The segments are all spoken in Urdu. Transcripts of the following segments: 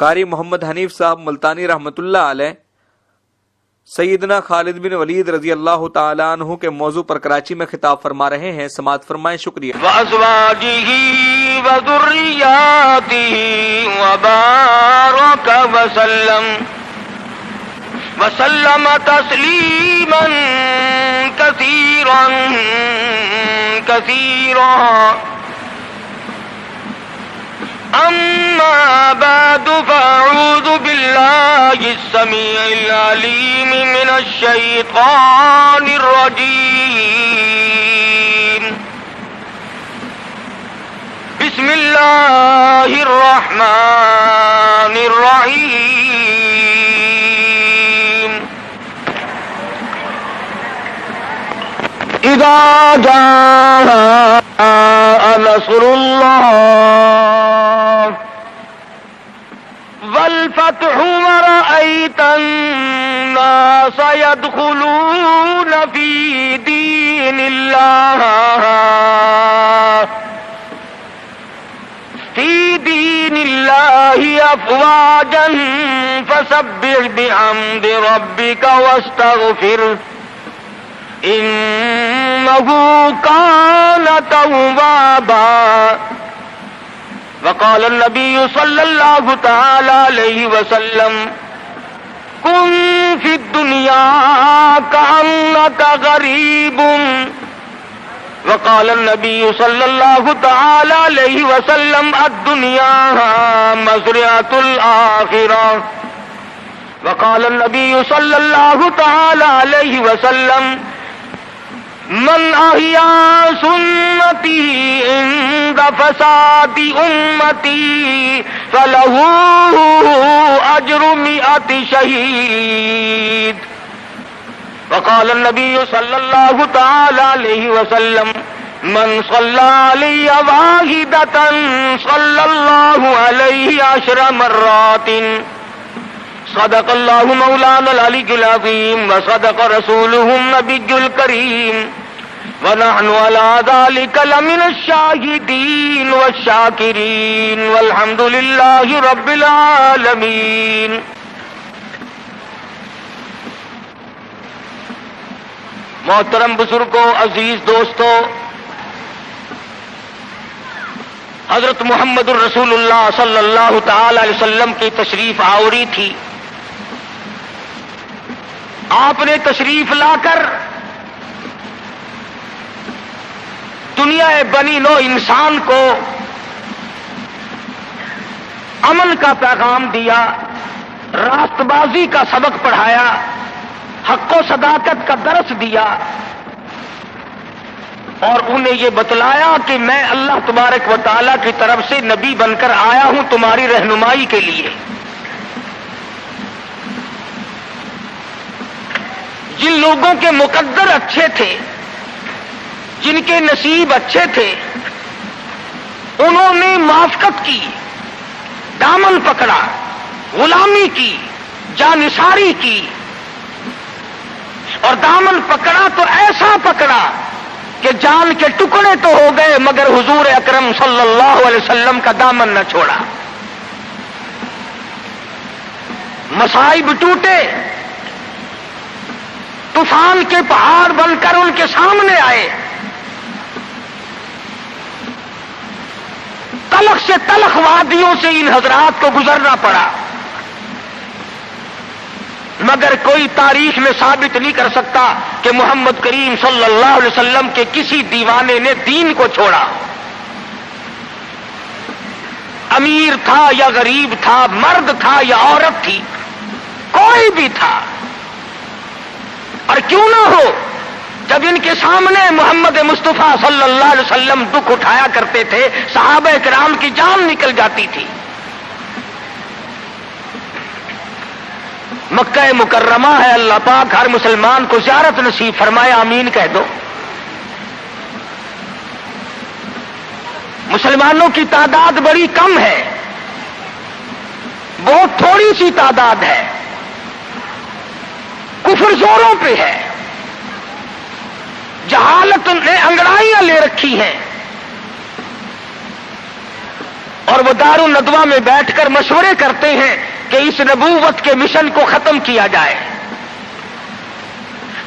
قاری محمد حنیف صاحب ملتانی رحمۃ اللہ علیہ سیدنا خالد بن ولید رضی اللہ تعالیٰ عنہ کے موضوع پر کراچی میں خطاب فرما رہے ہیں، سماعت فرمائیں۔ شکریہ۔ وَأَزْوَاجِهِ وَذُرِّيَّاتِهِ وَبَارَكَ وَسَلَّمَ تَسْلِيمًا كَثِيرًا أما بعد فأعوذ بالله السميع العليم من الشيطان الرجيم بسم الله الرحمن الرحيم إذا جاء نصر الله والفتح ورأيت الناس يدخلون في دين الله أفواجا فسبح بحمد ربك واستغفره إنه كان توابا وقال النبي صلى الله تعالى عليه وسلم كن في الدنيا كأنك غريب وقال النبي صلى الله تعالى عليه وسلم الدنيا مزرعة الآخرة وقال النبي صلى الله تعالى عليه وسلم من احیا سنتی عند فساد امتی فلہ اجر 100 شہید وقال النبی صلی اللہ تعالی علیہ وسلم من صلی علی واحدۃ صلی اللہ علیہ 10 مرات صدق اللہ مولانا العلی العظیم وصدق رسولہ النبی الکریم ونحن على ذلك لمن الشاہدین والشاکرین والحمد للہ رب العالمین۔ محترم بزرگوں، عزیز دوستوں، حضرت محمد الرسول اللہ صلی اللہ تعالی علیہ وسلم کی تشریف آوری تھی۔ آپ نے تشریف لا کر دنیا بنی نو انسان کو امن کا پیغام دیا، راست بازی کا سبق پڑھایا، حق و صداقت کا درس دیا، اور انہیں یہ بتلایا کہ میں اللہ تبارک و تعالیٰ کی طرف سے نبی بن کر آیا ہوں تمہاری رہنمائی کے لیے۔ جن لوگوں کے مقدر اچھے تھے، جن کے نصیب اچھے تھے، انہوں نے موافقت کی، دامن پکڑا، غلامی کی، جانثاری کی، اور دامن پکڑا تو ایسا پکڑا کہ جان کے ٹکڑے تو ہو گئے مگر حضور اکرم صلی اللہ علیہ وسلم کا دامن نہ چھوڑا۔ مصائب ٹوٹے، طوفان کے پہاڑ بن کر ان کے سامنے آئے، تلخ سے تلخ وادیوں سے ان حضرات کو گزرنا پڑا، مگر کوئی تاریخ میں ثابت نہیں کر سکتا کہ محمد کریم صلی اللہ علیہ وسلم کے کسی دیوانے نے دین کو چھوڑا۔ امیر تھا یا غریب تھا، مرد تھا یا عورت تھی، کوئی بھی تھا، اور کیوں نہ ہو، جب ان کے سامنے محمد مصطفیٰ صلی اللہ علیہ وسلم دکھ اٹھایا کرتے تھے، صحابہ کرام کی جان نکل جاتی تھی۔ مکہ مکرمہ ہے، اللہ پاک ہر مسلمان کو زیارت نصیب فرمائے، آمین کہہ دو۔ مسلمانوں کی تعداد بڑی کم ہے، بہت تھوڑی سی تعداد ہے، کفر زوروں پہ ہے، جہالت نے انگڑائیاں لے رکھی ہیں، اور وہ دارالندوہ میں بیٹھ کر مشورے کرتے ہیں کہ اس نبوت کے مشن کو ختم کیا جائے۔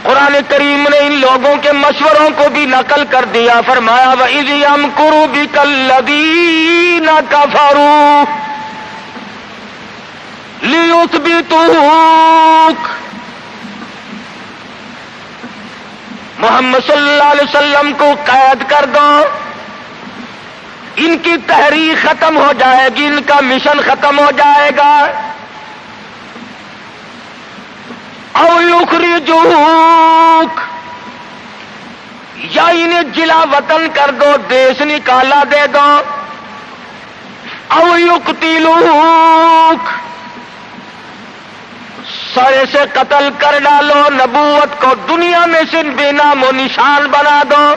قرآن کریم نے ان لوگوں کے مشوروں کو بھی نقل کر دیا، فرمایا وَإِذْ يَمْكُرُ بِكَ الَّذِينَ كَفَرُوا لِيُثْبِتُوكَ۔ محمد صلی اللہ علیہ وسلم کو قید کر دو، ان کی تحریک ختم ہو جائے گی، ان کا مشن ختم ہو جائے گا۔ او یخرجوک، یا انہیں جلا وطن کر دو، دیش نکالا دے دو۔ او یقتلوک، سرے سے قتل کر ڈالو، نبوت کو دنیا میں سے بے نام و نشان بنا دو۔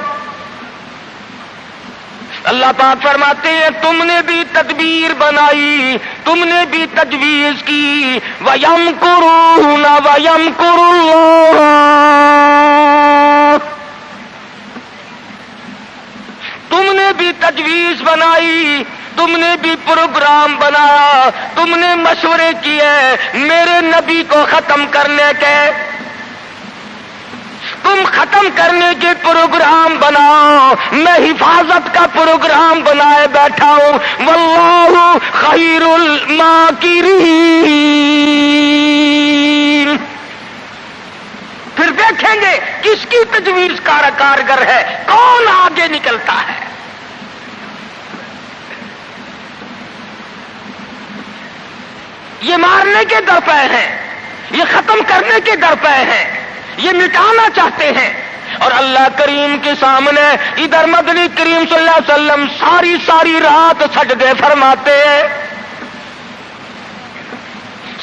اللہ پاک فرماتے ہیں تم نے بھی تدبیر بنائی، تم نے بھی تجویز کی، وَيَمْكُرُونَ وَيَمْكُرُ اللَّهُ، تم نے بھی تجویز بنائی، تم نے بھی پروگرام بنایا، تم نے مشورے کیے میرے نبی کو ختم کرنے کے، تم ختم کرنے کے پروگرام بناؤ، میں حفاظت کا پروگرام بنائے بیٹھا ہوں۔ واللہ خیر الماکرین، پھر دیکھیں گے کس کی تجویز کارگر ہے، کون آگے نکلتا ہے۔ یہ مارنے کے درپے ہیں، یہ ختم کرنے کے درپے ہیں، یہ مٹانا چاہتے ہیں۔ اور اللہ کریم کے سامنے ادھر مدنی کریم صلی اللہ علیہ وسلم ساری رات سجدے فرماتے ہیں۔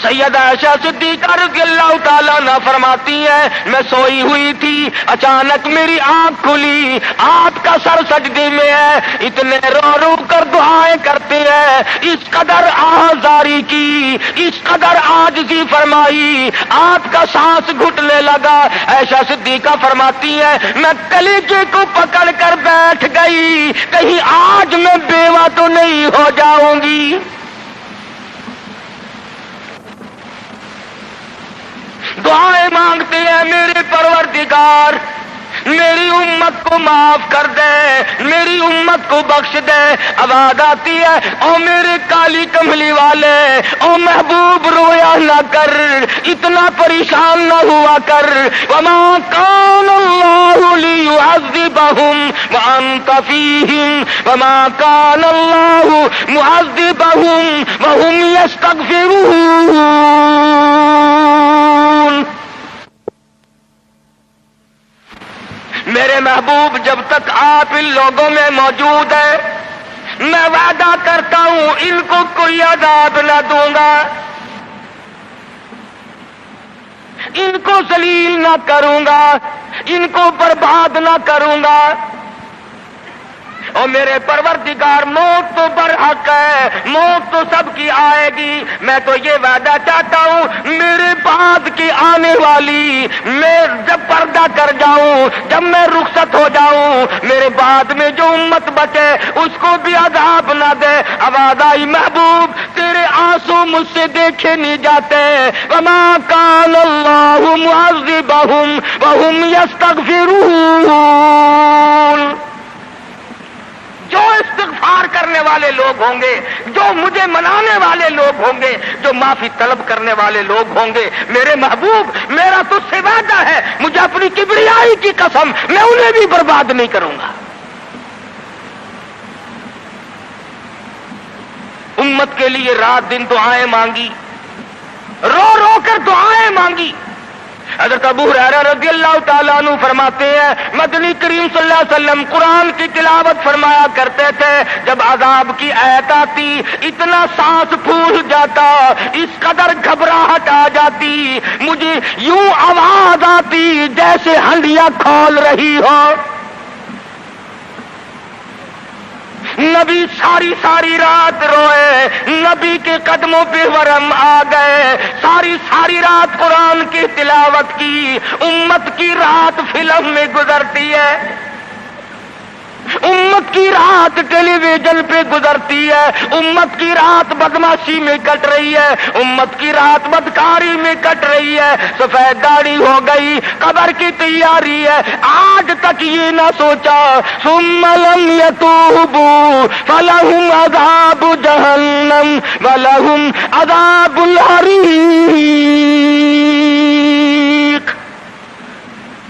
سیدہ عائشہ صدیقہ رضی اللہ تعالیٰ عنہا فرماتی ہے میں سوئی ہوئی تھی، اچانک میری آنکھ کھلی، آپ کا سر سجدے میں ہے، اتنے رو رو کر دعائیں کرتے ہیں، اس قدر آزاری کی، اس قدر عاجزی فرمائی، آپ کا سانس گھٹنے لگا۔ عائشہ صدیقہ فرماتی ہے میں کلیجے کو پکڑ کر بیٹھ گئی، کہیں آج میں بیوہ تو نہیں ہو جاؤں گی۔ دعائیں مانگتے ہیں میرے پروردگار میری امت کو معاف کر دے، میری امت کو بخش دے۔ آواز آتی ہے او میرے کالی کملی والے، او محبوب رویا نہ کر، اتنا پریشان نہ ہوا کر۔ وما کان اللہ لیعذبہم وانت فیہم، وما کان اللہ معذبہم وہم یستغفرون۔ میرے محبوب جب تک آپ ان لوگوں میں موجود ہیں میں وعدہ کرتا ہوں ان کو کوئی عذاب نہ دوں گا، ان کو ذلیل نہ کروں گا، ان کو برباد نہ کروں گا۔ اور میرے پروردگار موت تو برحق ہے، موت تو سب کی آئے گی، میں تو یہ وعدہ چاہتا ہوں میرے بعد کی آنے والی، میں جب پردہ کر جاؤں، جب میں رخصت ہو جاؤں، میرے بعد میں جو امت بچے اس کو بھی عذاب نہ دے۔ آواز آئی محبوب تیرے آنسو مجھ سے دیکھے نہیں جاتے۔ وما کان اللہ معذبہم وہم یستغفرون۔ جو استغفار کرنے والے لوگ ہوں گے، جو مجھے منانے والے لوگ ہوں گے، جو معافی طلب کرنے والے لوگ ہوں گے، میرے محبوب میرا تجھ سے وعدہ ہے، مجھے اپنی کبریائی کی قسم میں انہیں بھی برباد نہیں کروں گا۔ امت کے لیے رات دن دعائیں مانگی، رو رو کر دعائیں مانگی۔ حضرت ابو ہریرہ رضی اللہ تعالیٰ عنہ فرماتے ہیں مدنی کریم صلی اللہ علیہ وسلم قرآن کی تلاوت فرمایا کرتے تھے، جب عذاب کی آیت آتی اتنا سانس پھول جاتا، اس قدر گھبراہٹ آ جاتی، مجھے یوں آواز آتی جیسے ہنڈیاں کھول رہی ہو۔ نبی ساری رات روئے، نبی کے قدموں پہ ورم آ گئے، ساری رات قرآن کی تلاوت کی۔ امت کی رات فلم میں گزرتی ہے، امت کی رات ٹیلی ویژن پہ گزرتی ہے، امت کی رات بدماشی میں کٹ رہی ہے، امت کی رات بدکاری میں کٹ رہی ہے، سفید داڑھی ہو گئی، قبر کی تیاری ہے، آج تک یہ نہ سوچا ثم لم یتوبوا فلہم عذاب جہنم ولہم عذاب الحریق،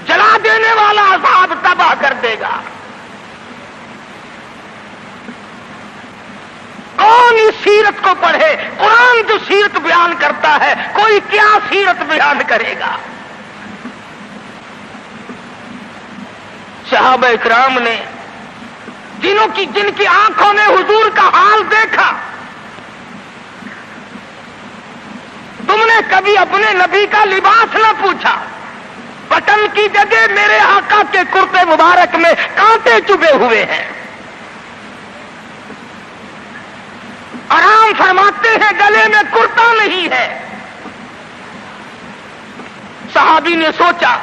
جلا دینے والا عذاب تباہ کر دے گا۔ کون اس سیرت کو پڑھے؟ قرآن جو سیرت بیان کرتا ہے، کوئی کیا سیرت بیان کرے گا؟ صحابہ اکرام نے جن کی آنکھوں نے حضور کا حال دیکھا، تم نے کبھی اپنے نبی کا لباس نہ پوچھا، بٹن کی جگہ میرے آقا کے کرتے مبارک میں کانٹے چبھے ہوئے ہیں، آرام فرماتے ہیں، گلے میں کرتا نہیں ہے۔ صحابی نے سوچا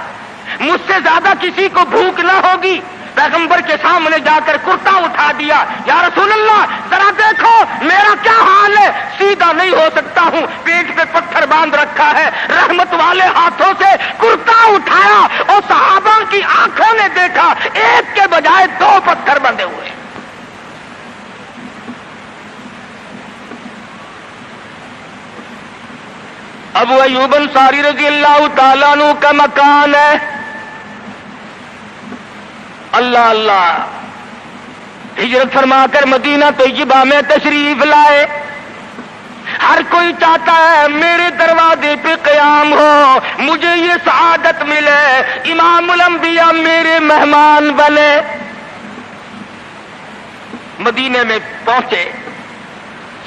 مجھ سے زیادہ کسی کو بھوک نہ ہوگی، پیغمبر کے سامنے جا کر کرتا اٹھا دیا، یا رسول اللہ ذرا دیکھو میرا کیا حال ہے، سیدھا نہیں ہو سکتا ہوں، پیٹ پہ پتھر باندھ رکھا ہے۔ رحمت والے ہاتھوں سے کرتا اٹھایا اور صحابہ کی آنکھوں نے دیکھا ایک کے بجائے 2 پتھر بندھے ہوئے۔ ابو ایوب انصاری رضی اللہ تعالیٰ عنہ کا مکان ہے، اللہ اللہ، ہجرت فرما کر مدینہ طیبہ میں تشریف لائے۔ ہر کوئی چاہتا ہے میرے دروازے پہ قیام ہو، مجھے یہ سعادت ملے، امام الانبیاء میرے مہمان بنے۔ مدینے میں پہنچے،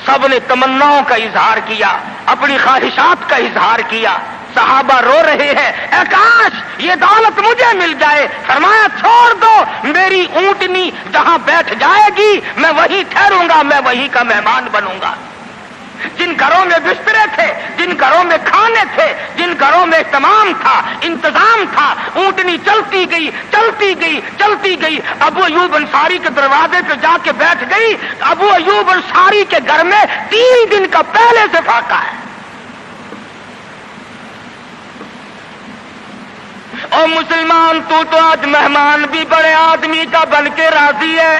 سب نے تمناؤں کا اظہار کیا، اپنی خواہشات کا اظہار کیا۔ صحابہ رو رہے ہیں، اے کاش یہ دولت مجھے مل جائے۔ فرمایا چھوڑ دو، میری اونٹنی جہاں بیٹھ جائے گی میں وہیں ٹھہروں گا، میں وہیں کا مہمان بنوں گا۔ جن گھروں میں بسترے تھے، جن گھروں میں کھانے تھے، جن گھروں میں اہتمام تھا، انتظام تھا، اونٹنی چلتی گئی چلتی گئی چلتی گئی، ابو ایوب انصاری کے دروازے پہ جا کے بیٹھ گئی۔ ابو ایوب انصاری کے گھر میں 3 دن کا پہلے سے فاقہ ہے۔ اور مسلمان تو آج مہمان بھی بڑے آدمی کا بن کے راضی ہے،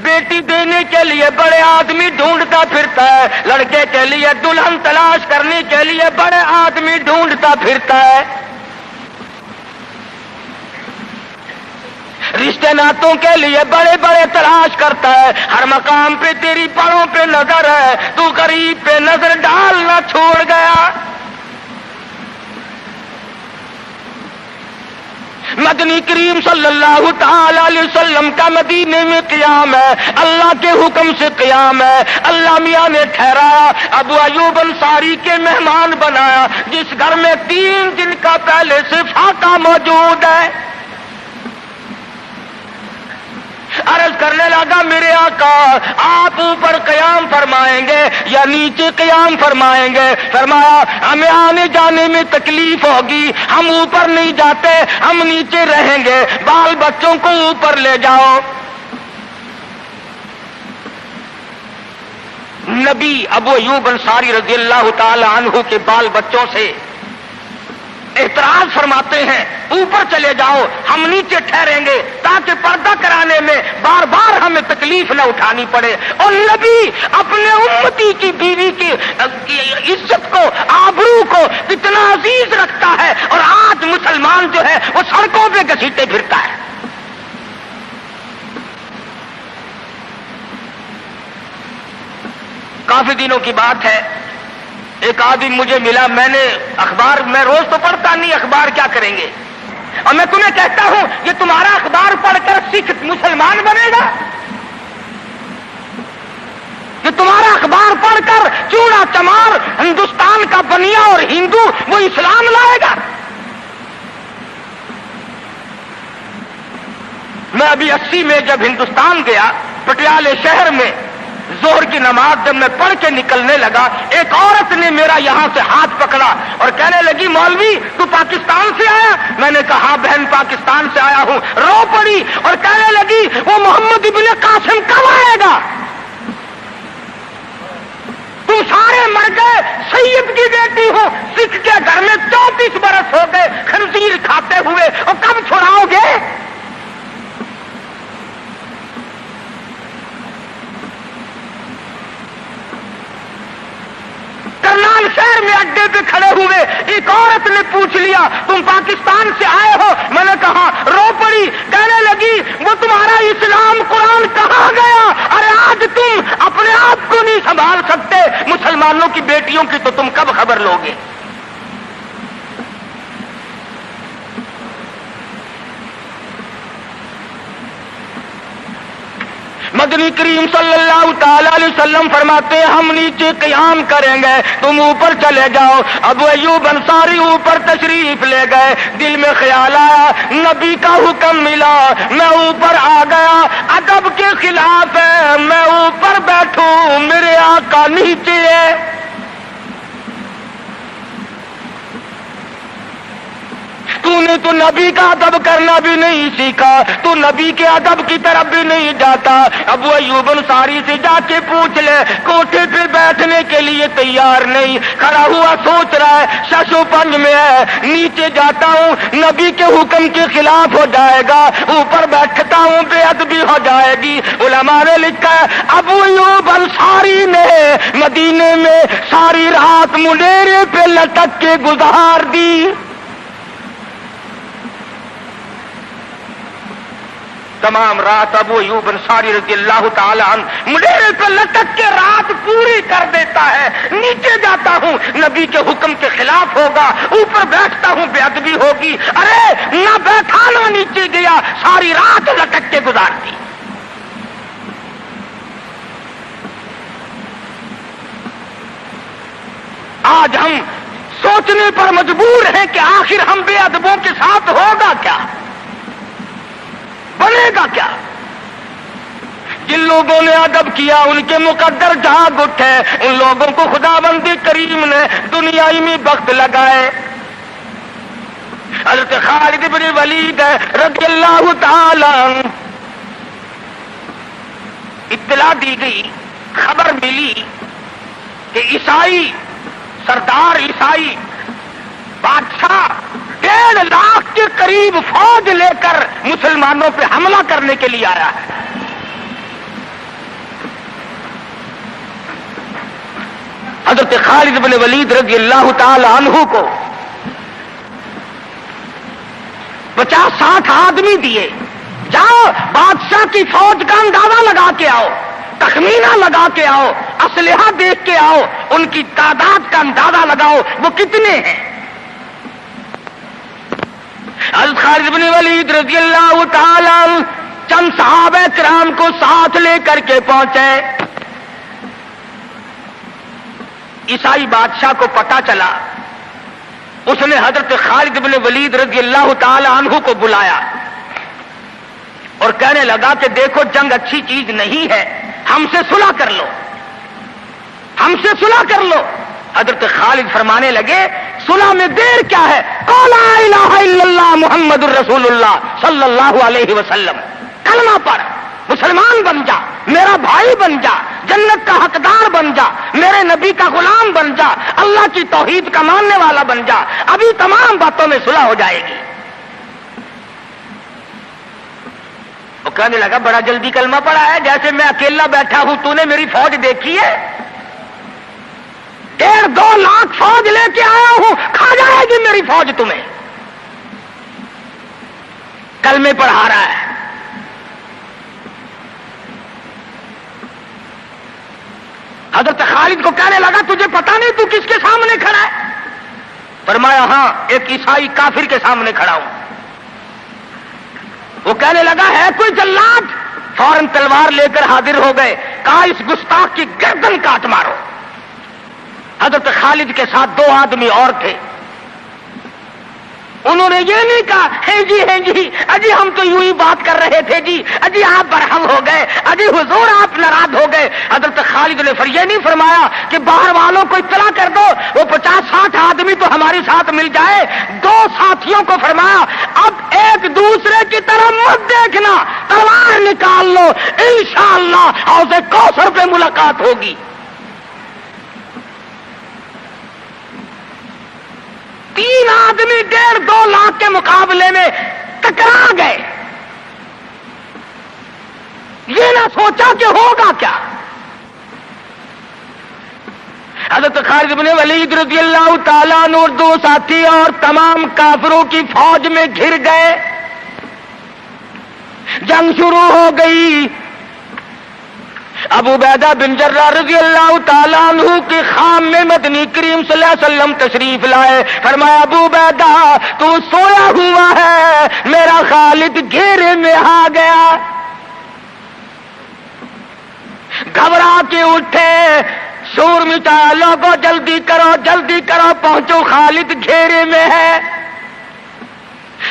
بیٹی دینے کے لیے بڑے آدمی ڈھونڈتا پھرتا ہے، لڑکے کے لیے دلہن تلاش کرنے کے لیے بڑے آدمی ڈھونڈتا پھرتا ہے، رشتے ناتوں کے لیے بڑے بڑے تلاش کرتا ہے۔ ہر مقام پہ تیری پروں پہ نظر ہے، تو غریب پہ نظر ڈالنا چھوڑ گیا۔ مدنی کریم صلی اللہ تعالی علیہ وسلم کا مدینے میں قیام ہے، اللہ کے حکم سے قیام ہے۔ اللہ میاں نے ٹھہرایا، ابو ایوب انصاری کے مہمان بنایا، جس گھر میں 3 دن کا پہلے سے فاقہ موجود ہے۔ عرض کرنے لگا میرے آقا آپ اوپر قیام فرمائیں گے یا نیچے قیام فرمائیں گے؟ فرمایا ہمیں آنے جانے میں تکلیف ہوگی، ہم اوپر نہیں جاتے، ہم نیچے رہیں گے، بال بچوں کو اوپر لے جاؤ۔ نبی ابو ایوب انصاری رضی اللہ تعالی عنہ کے بال بچوں سے اعتراض فرماتے ہیں اوپر چلے جاؤ، ہم نیچے ٹھہریں گے تاکہ پردہ کرانے میں بار بار ہمیں تکلیف نہ اٹھانی پڑے۔ اور نبی اپنے امتی کی بیوی کی عزت کو، آبرو کو کتنا عزیز رکھتا ہے، اور آج مسلمان جو ہے وہ سڑکوں پہ گھسیٹے پھرتا ہے۔ کافی دنوں کی بات ہے، ایک آدمی مجھے ملا، میں نے اخبار، میں روز تو پڑھتا نہیں، اخبار کیا کریں گے، اور میں تمہیں کہتا ہوں یہ تمہارا اخبار پڑھ کر سکھ مسلمان بنے گا، یہ تمہارا اخبار پڑھ کر چوڑا چمار ہندوستان کا بنیا اور ہندو وہ اسلام لائے گا؟ میں ابھی 80 میں جب ہندوستان گیا، پٹیالے شہر میں ظہر کی نماز جب میں پڑھ کے نکلنے لگا، ایک عورت نے میرا یہاں سے ہاتھ پکڑا اور کہنے لگی مولوی تو پاکستان سے آیا؟ میں نے کہا بہن پاکستان سے آیا ہوں۔ رو پڑی اور کہنے لگی وہ محمد ابن قاسم کب آئے گا؟ تم سارے مر گئے، سید کی بیٹی ہو، سکھ کے گھر میں 34 برس ہو گئے خنزیر کھاتے ہوئے، اور کب چھڑاؤ گے؟ کرنال شہر میں اڈے پہ کھڑے ہوئے ایک عورت نے پوچھ لیا تم پاکستان سے آئے ہو؟ میں نے کہا، رو پڑی، کہنے لگی وہ تمہارا اسلام قرآن کہاں گیا؟ ارے آج تم اپنے آپ کو نہیں سنبھال سکتے، مسلمانوں کی بیٹیوں کی تو تم کب خبر لوگے؟ مدنی کریم صلی اللہ تعالی علیہ وسلم فرماتے ہیں ہم نیچے قیام کریں گے، تم اوپر چلے جاؤ۔ ابو ایوب انصاری اوپر تشریف لے گئے، دل میں خیال آیا نبی کا حکم ملا، میں اوپر آ گیا، ادب کے خلاف ہے میں اوپر بیٹھوں، میرے آقا نیچے ہے۔ تو نے تو نبی کا ادب کرنا بھی نہیں سیکھا، تو نبی کے ادب کی طرف بھی نہیں جاتا۔ ابو ایوب انصاری سے جا کے پوچھ لے، کوٹھے پہ بیٹھنے کے لیے تیار نہیں، کھڑا ہوا سوچ رہا ہے ششو پنج میں ہے، نیچے جاتا ہوں نبی کے حکم کے خلاف ہو جائے گا، اوپر بیٹھتا ہوں بے ادبی ہو جائے گی۔ علماء نے لکھا ہے ابو ایوب انصاری نے مدینے میں ساری رات منڈیرے پہ لٹک کے گزار دی۔ تمام رات ابو ایوب انصاری رضی اللہ تعالی عنہ منڈیرے پہ لٹک کے رات پوری کر دیتا ہے۔ نیچے جاتا ہوں نبی کے حکم کے خلاف ہوگا، اوپر بیٹھتا ہوں بے ادبی ہوگی، ارے نہ بیٹھا نہ نیچے گیا، ساری رات لٹک کے گزار دی۔ آج ہم سوچنے پر مجبور ہیں کہ آخر ہم بے ادبوں کے ساتھ ہوگا کیا، بنے گا کیا؟ جن لوگوں نے ادب کیا ان کے مقدر جاگ اٹھے، ان لوگوں کو خداوند کریم نے دنیائی میں بخت لگائے۔ حضرت خالد بن ولید رضی اللہ تعالی عنہ، اطلاع دی گئی، خبر ملی کہ عیسائی سردار عیسائی بادشاہ 1.5 لاکھ کے قریب فوج لے کر مسلمانوں پہ حملہ کرنے کے لیے آیا ہے۔ حضرت خالد بن ولید رضی اللہ تعالی عنہ کو 50-60 آدمی دیے، جاؤ بادشاہ کی فوج کا اندازہ لگا کے آؤ، تخمینہ لگا کے آؤ، اسلحہ دیکھ کے آؤ، ان کی تعداد کا اندازہ لگاؤ وہ کتنے ہیں۔ حضرت خالد بن ولید رضی اللہ تعالی عنہ چند صحابہ کرام کو ساتھ لے کر کے پہنچے۔ عیسائی بادشاہ کو پتا چلا، اس نے حضرت خالد بن ولید رضی اللہ تعالی عنہ کو بلایا اور کہنے لگا کہ دیکھو جنگ اچھی چیز نہیں ہے، ہم سے صلح کر لو، ہم سے صلح کر لو۔ حضرت خالد فرمانے لگے صلح میں دیر کیا ہے، قول لا الہ الا اللہ محمد الرسول اللہ صلی اللہ علیہ وسلم، کلمہ پڑھ، مسلمان بن جا، میرا بھائی بن جا، جنت کا حقدار بن جا، میرے نبی کا غلام بن جا، اللہ کی توحید کا ماننے والا بن جا، ابھی تمام باتوں میں صلح ہو جائے گی۔ وہ کہنے لگا بڑا جلدی کلمہ پڑھا ہے، جیسے میں اکیلا بیٹھا ہوں، تو نے میری فوج دیکھی ہے؟ 1.5-2 لاکھ فوج لے کے آیا ہوں، کھا جائے گی میری فوج تمہیں۔ کلمے پڑھا رہا ہے۔ حضرت خالد کو کہنے لگا تجھے پتا نہیں تو کس کے سامنے کھڑا ہے؟ فرمایا ہاں ایک عیسائی کافر کے سامنے کھڑا ہوں۔ وہ کہنے لگا ہے کوئی جلاد؟ فوراً تلوار لے کر حاضر ہو گئے، کہا اس گستاخ کی گردن کاٹ مارو۔ حضرت خالد کے ساتھ 2 آدمی اور تھے، انہوں نے یہ نہیں کہا ہے جی اجی ہم تو یوں ہی بات کر رہے تھے جی، اجی آپ برہم ہو گئے، اجی حضور آپ ناراض ہو گئے۔ حضرت خالد نے یہ نہیں فرمایا کہ باہر والوں کو اطلاع کر دو، وہ 50-60 آدمی تو ہمارے ساتھ مل جائے۔ دو ساتھیوں کو فرمایا اب ایک دوسرے کی طرف مت دیکھنا، تلوار نکال لو، انشاءاللہ حوض کوثر پہ ملاقات ہوگی۔ 3 آدمی 1.5-2 لاکھ کے مقابلے میں ٹکرا گئے، یہ نہ سوچا کہ ہوگا کیا۔ حضرت خالد بن ولید رضی اللہ تعالیٰ عنہ اور 2 ساتھی اور تمام کافروں کی فوج میں گھر گئے، جنگ شروع ہو گئی۔ ابو عبیدہ بن جراح رضی اللہ تعالیٰ عنہ کے خام میں مدنی کریم صلی اللہ علیہ وسلم تشریف لائے۔ فرمایا ابو عبیدہ تو سویا ہوا ہے، میرا خالد گھیرے میں آ گیا۔ گھبرا کے اٹھے، شور مچایا، لوگوں جلدی کرو پہنچو، خالد گھیرے میں ہے۔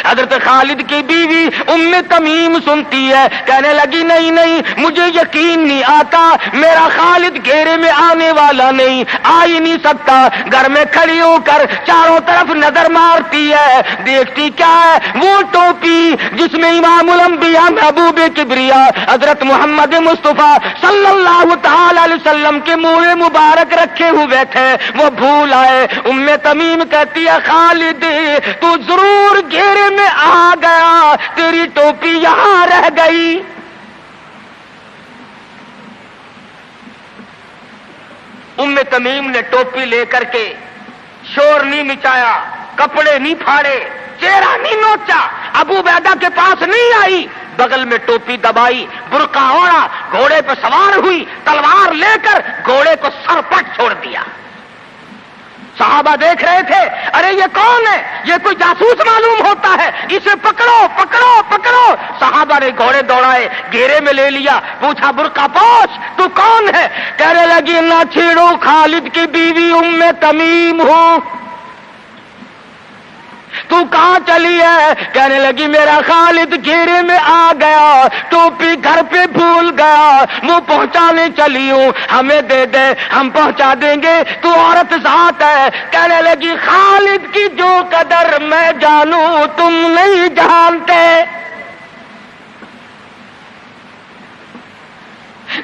حضرت خالد کی بیوی ام تمیم سنتی ہے، کہنے لگی نہیں مجھے یقین نہیں آتا، میرا خالد گھیرے میں آنے والا نہیں، آ ہی نہیں سکتا۔ گھر میں کھڑی ہو کر چاروں طرف نظر مارتی ہے، دیکھتی کیا ہے؟ وہ ٹوپی جس میں امام الانبیاء محبوب کبریا حضرت محمد مصطفیٰ صلی اللہ تعالی علیہ وسلم کے منہ مبارک رکھے ہوئے تھے، وہ بھول آئے۔ ام تمیم کہتی ہے خالد تو ضرور گھیرے میں آ گیا، تیری ٹوپی یہاں رہ گئی۔ ام تمیم نے ٹوپی لے کر کے شور نہیں مچایا، کپڑے نہیں پھاڑے، چہرہ نہیں نوچا، ابو عبیدہ کے پاس نہیں آئی، بغل میں ٹوپی دبائی، برقع اوڑھا، گھوڑے پہ سوار ہوئی، تلوار لے کر گھوڑے کو سرپٹ چھوڑ دیا۔ صحابہ دیکھ رہے تھے، ارے یہ کون ہے؟ یہ کوئی جاسوس معلوم ہوتا ہے، اسے پکڑو۔ صحابہ نے گھوڑے دوڑائے، گھیرے میں لے لیا، پوچھا برقع پوش تو کون ہے؟ کہنے لگی نہ چھیڑو، خالد کی بیوی ام تمیم ہوں۔ تو کہاں چلی ہے؟ کہنے لگی میرا خالد گھیرے میں آ گیا، ٹوپی گھر پہ بھول گیا، وہ پہنچانے چلی ہوں، ہمیں دے دے ہم پہنچا دیں گے، تو عورت ذات ہے۔ کہنے لگی خالد کی جو قدر میں جانوں تم نہیں جانتے،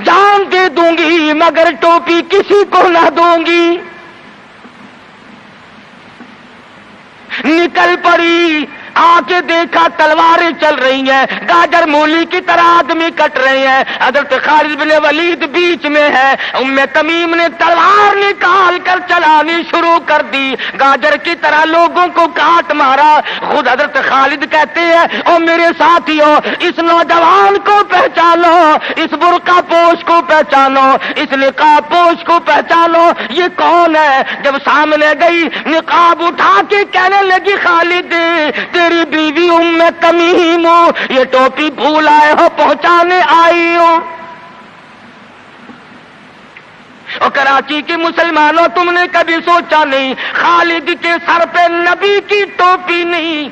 جان دے دوں گی مگر ٹوپی کسی کو نہ دوں گی۔ نکل پڑی، آ کے دیکھا تلواریں چل رہی ہیں، گاجر مولی کی طرح آدمی کٹ رہے ہیں، حضرت خالد بن ولید بیچ میں ہے۔ ام تمیم نے تلوار نکال کر چلانی شروع کر دی، گاجر کی طرح لوگوں کو کاٹ مارا۔ خود حضرت خالد کہتے ہیں او میرے ساتھیوں، اس نوجوان کو پہچانو، اس برقع پوش کو پہچانو، اس نقاب پوش کو پہچانو، یہ کون ہے؟ جب سامنے گئی، نقاب اٹھا کے کہنے لگی خالد تیری بیوی ام تمیم ہو، یہ ٹوپی بھول آئے ہو، پہنچانے آئی ہو۔ اور کراچی کے مسلمانوں تم نے کبھی سوچا نہیں خالد کے سر پہ نبی کی ٹوپی نہیں،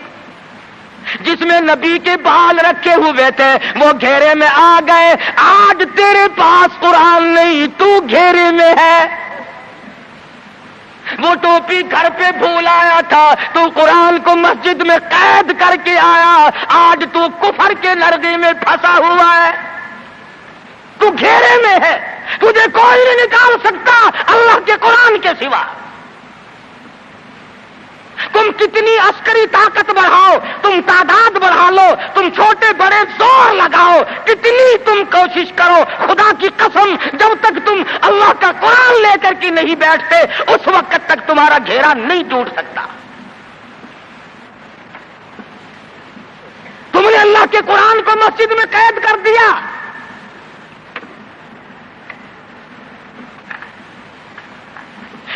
جس میں نبی کے بال رکھے ہوئے تھے، وہ گھیرے میں آ گئے۔ آج تیرے پاس قرآن نہیں، تو گھیرے میں ہے۔ وہ ٹوپی گھر پہ بھول آیا تھا، تو قرآن کو مسجد میں قید کر کے آیا، آج تو کفر کے لرزے میں پھنسا ہوا ہے، تو گھیرے میں ہے، تجھے کوئی نہیں نکال سکتا اللہ کے قرآن کے سوا۔ تم کتنی عسکری طاقت بڑھاؤ، تم تعداد بڑھا لو، تم چھوٹے بڑے زور لگاؤ، کتنی تم کوشش کرو، خدا کی قسم جب تک تم اللہ کا قرآن لے کر کے نہیں بیٹھتے اس وقت تک تمہارا گھیرا نہیں ٹوٹ سکتا۔ تم نے اللہ کے قرآن کو مسجد میں قید کر دیا،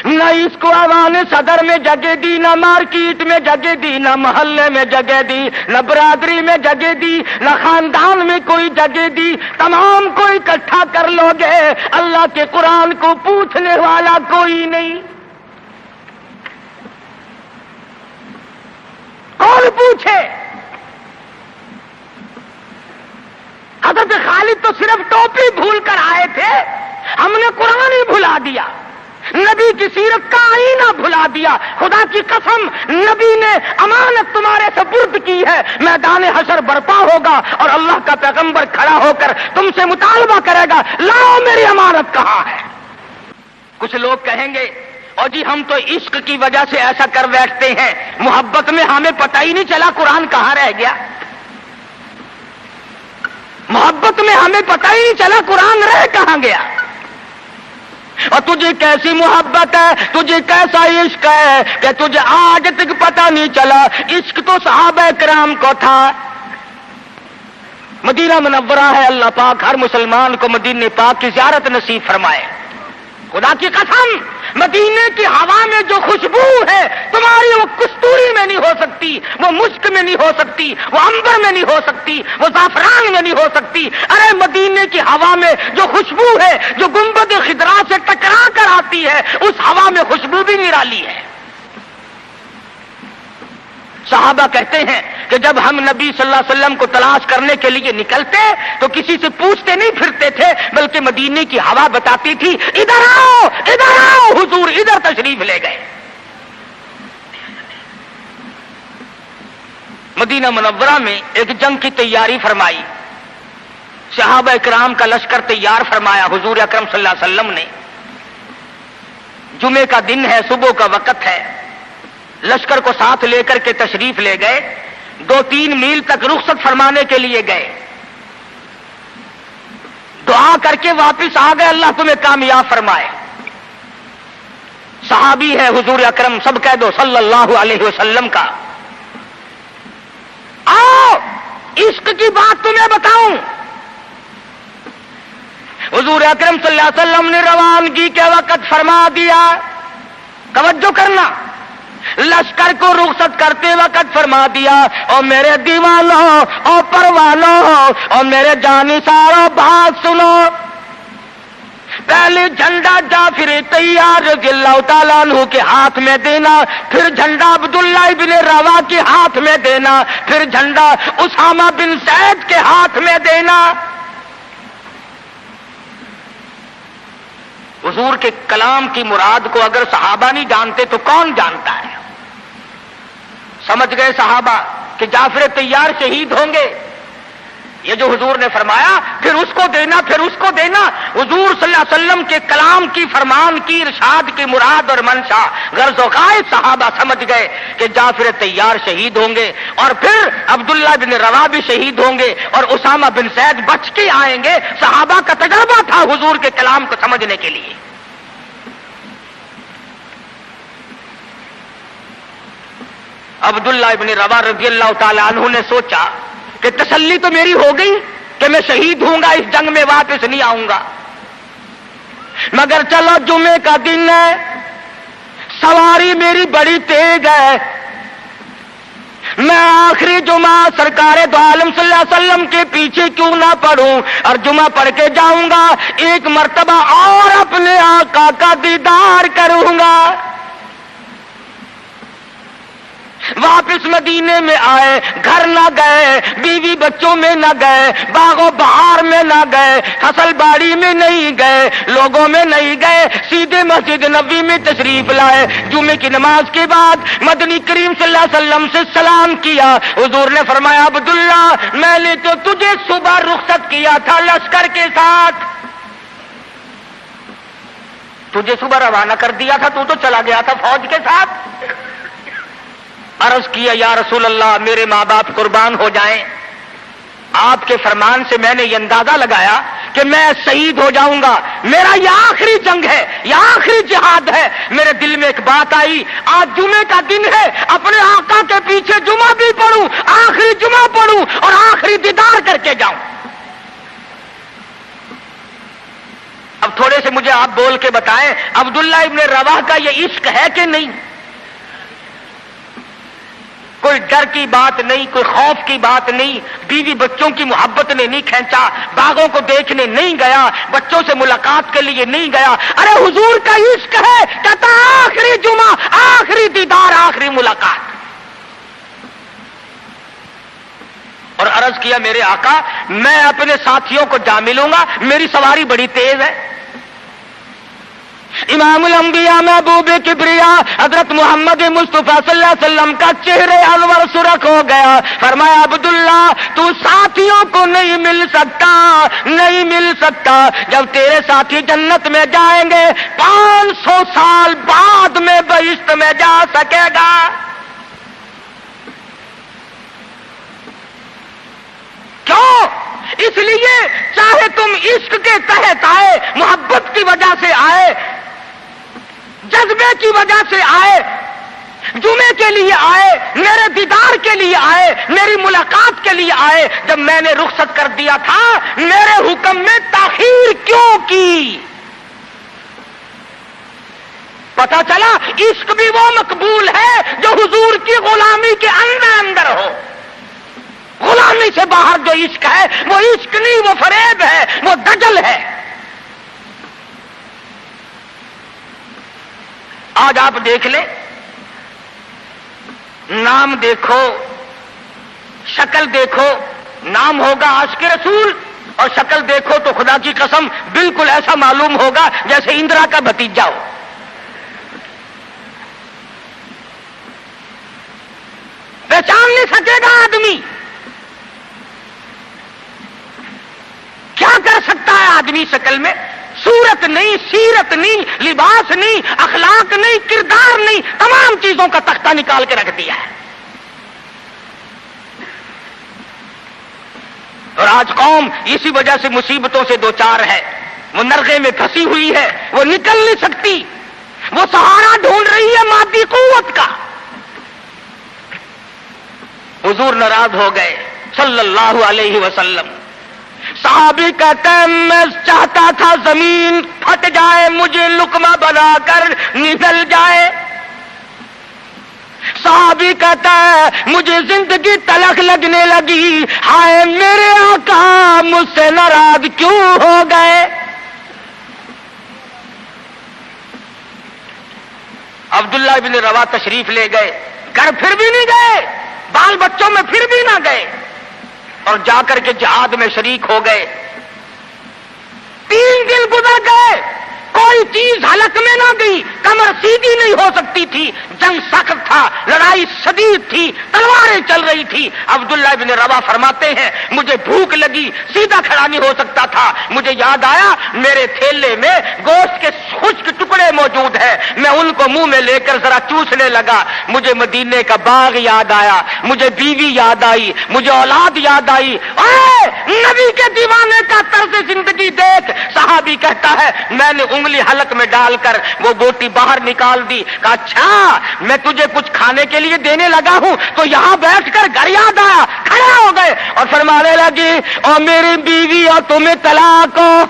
نہ اس کو ایوان صدر میں جگہ دی، نہ مارکیٹ میں جگہ دی، نہ محلے میں جگہ دی، نہ برادری میں جگہ دی، نہ خاندان میں کوئی جگہ دی، تمام کو اکٹھا کر لو گے، اللہ کے قرآن کو پوچھنے والا کوئی نہیں، پوچھے. حضرت خالد تو صرف ٹوپی بھول کر آئے تھے، ہم نے قرآن ہی بھلا دیا، نبی کی سیرت کا آئینہ بھلا دیا. خدا کی قسم، نبی نے امانت تمہارے سپرد کی ہے، میدان حشر برپا ہوگا اور اللہ کا پیغمبر کھڑا ہو کر تم سے مطالبہ کرے گا، لاؤ میری امانت کہاں ہے. کچھ لوگ کہیں گے اور جی ہم تو عشق کی وجہ سے ایسا کر بیٹھتے ہیں، محبت میں ہمیں پتہ ہی نہیں چلا قرآن کہاں رہ گیا. محبت میں ہمیں پتہ ہی نہیں چلا قرآن رہ کہاں گیا. اور تجھے کیسی محبت ہے، تجھے کیسا عشق ہے کہ تجھے آج تک پتہ نہیں چلا. عشق تو صحابہ کرام کو تھا. مدینہ منورہ ہے، اللہ پاک ہر مسلمان کو مدینہ پاک کی زیارت نصیب فرمائے. خدا کی قسم، مدینے کی ہوا میں جو خوشبو ہے تمہاری، وہ کستوری میں نہیں ہو سکتی، وہ مشک میں نہیں ہو سکتی، وہ عنبر میں نہیں ہو سکتی، وہ زعفران میں نہیں ہو سکتی. ارے مدینے کی ہوا میں جو خوشبو ہے، جو گنبد خضرا سے ٹکرا کر آتی ہے، اس ہوا میں خوشبو بھی نرالی ہے. صحابہ کہتے ہیں کہ جب ہم نبی صلی اللہ علیہ وسلم کو تلاش کرنے کے لیے نکلتے تو کسی سے پوچھتے نہیں پھرتے تھے، بلکہ مدینے کی ہوا بتاتی تھی، ادھر آؤ ادھر آؤ، حضور ادھر تشریف لے گئے. مدینہ منورہ میں ایک جنگ کی تیاری فرمائی، صحابہ کرام کا لشکر تیار فرمایا. حضور اکرم صلی اللہ علیہ وسلم نے، جمعے کا دن ہے، صبح کا وقت ہے، لشکر کو ساتھ لے کر کے تشریف لے گئے. 2-3 میل تک رخصت فرمانے کے لیے گئے، دعا کر کے واپس آ گئے. اللہ تمہیں کامیاب فرمائے. صحابی ہے حضور اکرم، سب کہہ دو صلی اللہ علیہ وسلم کا. آؤ عشق کی بات تمہیں بتاؤں. حضور اکرم صلی اللہ علیہ وسلم نے روانگی کے وقت فرما دیا، توجہ کرنا، لشکر کو رخصت کرتے وقت فرما دیا، اور میرے دیوانوں اور پروانوں اور میرے جانثاروں بات سنو. پہلے جھنڈا جعفر طیار رضی اللہ تعالیٰ عنہ کے ہاتھ میں دینا، پھر جھنڈا عبداللہ ابن روا کے ہاتھ میں دینا، پھر جھنڈا اسامہ بن زید کے ہاتھ میں دینا. حضور کے کلام کی مراد کو اگر صحابہ نہیں جانتے تو کون جانتا ہے؟ سمجھ گئے صحابہ کہ جعفر طیار شہید ہوں گے. یہ جو حضور نے فرمایا پھر اس کو دینا پھر اس کو دینا، حضور صلی اللہ علیہ وسلم کے کلام کی، فرمان کی، ارشاد کی مراد اور منشا غرض و غائب صحابہ سمجھ گئے کہ جعفر طیار شہید ہوں گے، اور پھر عبداللہ بن روا بھی شہید ہوں گے، اور اسامہ بن زید بچ کے آئیں گے. صحابہ کا تجربہ تھا حضور کے کلام کو سمجھنے کے لیے. عبداللہ ابن روا رضی اللہ تعالی عنہ نے سوچا کہ تسلی تو میری ہو گئی کہ میں شہید ہوں گا، اس جنگ میں واپس نہیں آؤں گا، مگر چلو جمعے کا دن ہے، سواری میری بڑی تیز ہے، میں آخری جمعہ سرکار دو عالم صلی اللہ علیہ وسلم کے پیچھے کیوں نہ پڑھوں اور جمعہ پڑھ کے جاؤں گا، ایک مرتبہ اور اپنے آقا کا دیدار کروں گا. واپس مدینے میں آئے، گھر نہ گئے، بیوی بچوں میں نہ گئے، باغ و بہار میں نہ گئے، فصل باڑی میں نہیں گئے، لوگوں میں نہیں گئے، سیدھے مسجد نبوی میں تشریف لائے. جمعے کی نماز کے بعد مدنی کریم صلی اللہ علیہ وسلم سے سلام کیا. حضور نے فرمایا، عبداللہ میں نے تو تجھے صبح رخصت کیا تھا لشکر کے ساتھ، تجھے صبح روانہ کر دیا تھا، تو چلا گیا تھا فوج کے ساتھ. عرض کیا، یا رسول اللہ میرے ماں باپ قربان ہو جائیں، آپ کے فرمان سے میں نے یہ اندازہ لگایا کہ میں شہید ہو جاؤں گا، میرا یہ آخری جنگ ہے، یہ آخری جہاد ہے. میرے دل میں ایک بات آئی، آج جمعے کا دن ہے، اپنے آقا کے پیچھے جمعہ بھی پڑھوں، آخری جمعہ پڑھوں اور آخری دیدار کر کے جاؤں. اب تھوڑے سے مجھے آپ بول کے بتائیں، عبداللہ ابن رواح کا یہ عشق ہے کہ نہیں؟ کوئی ڈر کی بات نہیں، کوئی خوف کی بات نہیں، بیوی بچوں کی محبت نے نہیں کھینچا، باغوں کو دیکھنے نہیں گیا، بچوں سے ملاقات کے لیے نہیں گیا. ارے حضور کا عشق ہے، کہتا آخری جمعہ، آخری دیدار، آخری ملاقات. کیا میرے آقا میں اپنے ساتھیوں کو جا ملوں گا، میری سواری بڑی تیز ہے۔ امام الانبیاء محبوب کبریا حضرت محمد مصطفیٰ صلی اللہ علیہ وسلم کا چہرے انور سرخ ہو گیا۔ فرمایا عبداللہ تو ساتھیوں کو نہیں مل سکتا، جب تیرے ساتھی جنت میں جائیں گے 500 سال بعد میں بہشت میں جا سکے گا۔ کیوں؟ اس لیے چاہے تم عشق کے تحت آئے، محبت کی وجہ سے آئے، جذبے کی وجہ سے آئے، جمعے کے لیے آئے، میرے دیدار کے لیے آئے، میری ملاقات کے لیے آئے، جب میں نے رخصت کر دیا تھا میرے حکم میں تاخیر کیوں کی؟ پتا چلا عشق بھی وہ مقبول ہے جو حضور کی غلامی کے اندر ہو۔ غلامی سے باہر جو عشق ہے وہ عشق نہیں، وہ فریب ہے، وہ دجل ہے۔ آج آپ دیکھ لیں، نام دیکھو، شکل دیکھو، نام ہوگا عاشق رسول اور شکل دیکھو تو خدا کی قسم بالکل ایسا معلوم ہوگا جیسے اندرا کا بھتیجا ہو۔ پہچان نہیں سکے گا آدمی۔ کیا کر سکتا ہے آدمی شکل میں؟ صورت نہیں، سیرت نہیں، لباس نہیں، اخلاق نہیں، کردار نہیں، تمام چیزوں کا تختہ نکال کے رکھ دیا ہے۔ اور آج قوم اسی وجہ سے مصیبتوں سے دوچار ہے، وہ نرغے میں پھنسی ہوئی ہے، وہ نکل نہیں سکتی، وہ سہارا ڈھونڈ رہی ہے مادی قوت کا۔ حضور ناراض ہو گئے صلی اللہ علیہ وسلم۔ صحابی کہتے ہیں میں چاہتا تھا زمین پھٹ جائے، مجھے لقمہ بنا کر نگل جائے۔ صحابی کہتا ہے مجھے زندگی تلخ لگنے لگی، ہائے میرے آقا مجھ سے ناراض کیوں ہو گئے؟ عبداللہ بن روا تشریف لے گئے، گھر پھر بھی نہیں گئے، بال بچوں میں پھر بھی نہ گئے، اور جا کر کے جہاد میں شریک ہو گئے۔ 3 دن گزر گئے، کوئی چیز حلق میں نہ گئی، کمر سیدھی نہیں ہو سکتی تھی، جنگ سخت تھا، لڑائی شدید تھی، تلواریں چل رہی تھی۔ عبداللہ بن روا فرماتے ہیں مجھے بھوک لگی، سیدھا کھڑا نہیں ہو سکتا تھا، مجھے یاد آیا میرے تھیلے میں گوشت کے خشک ٹکڑے موجود ہیں، میں ان کو منہ میں لے کر ذرا چوسنے لگا، مجھے مدینے کا باغ یاد آیا، مجھے بیوی یاد آئی، مجھے اولاد یاد آئی۔ اے نبی کے دیوانے کا طرز زندگی دیکھ۔ صحابی کہتا ہے میں نے انگلی حلق میں ڈال کر وہ بوٹی باہر نکال دی، کہا اچھا میں تجھے کچھ کھانے کے لیے دینے لگا ہوں تو یہاں بیٹھ کر گھر یاد آیا، کھڑے ہو گئے اور فرمانے لگی اور میری بیوی اور تمہیں طلاق ہو،